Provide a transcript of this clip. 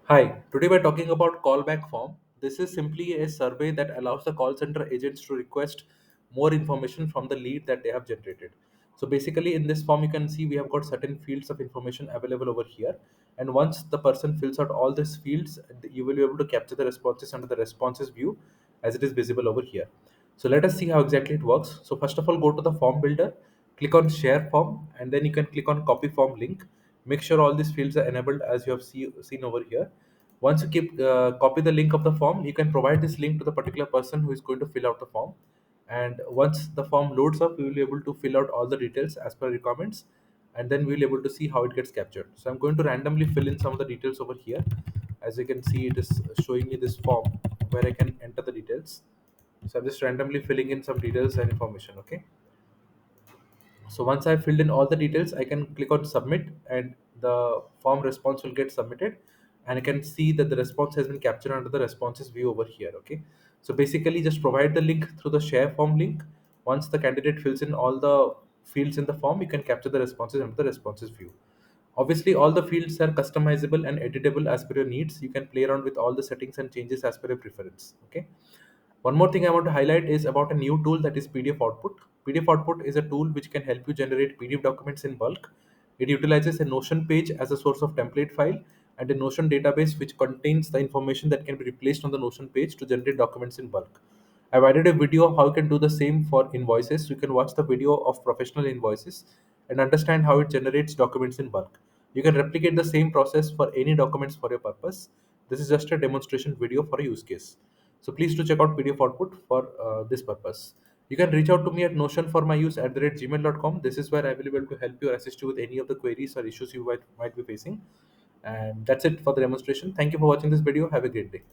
Hi, today we're talking about callback form. This is simply a survey that allows the call center agents to request more information from the lead that they have generated. So basically in this form you can see we have got certain fields of information available over here, and once the person fills out all these fields you will be able to capture the responses under the responses view as it is visible over here. So let us see how exactly it works. So first of all, go to the form builder, click on share form, and then you can click on copy form link. Make sure all these fields are enabled as you have seen over here. Once you keep copy the link of the form, you can provide this link to the particular person who is going to fill out the form. And once the form loads up, we will be able to fill out all the details as per requirements, and then we'll be able to see how it gets captured. So I'm going to randomly fill in some of the details over here. As you can see, it is showing me this form where I can enter the details. So I'm just randomly filling in some details and information. Okay. So once I filled in all the details, I can click on submit, and the form response will get submitted, and I can see that the response has been captured under the responses view over here. Okay. So basically just provide the link through the share form link. Once the candidate fills in all the fields in the form, you can capture the responses under the responses view. Obviously, all the fields are customizable and editable as per your needs. You can play around with all the settings and changes as per your preference. Okay. One more thing I want to highlight is about a new tool, that is PDF Output. PDF Output is a tool which can help you generate PDF documents in bulk. It utilizes a Notion page as a source of template file and a Notion database which contains the information that can be replaced on the Notion page to generate documents in bulk. I've added a video of how you can do the same for invoices. You can watch the video of professional invoices and understand how it generates documents in bulk. You can replicate the same process for any documents for your purpose. This is just a demonstration video for a use case. So please do check out PDF Output for this purpose. You can reach out to me at notion for my use @gmail.com. This is where I will be able to help you or assist you with any of the queries or issues you might be facing. And that's it for the demonstration. Thank you for watching this video. Have a great day.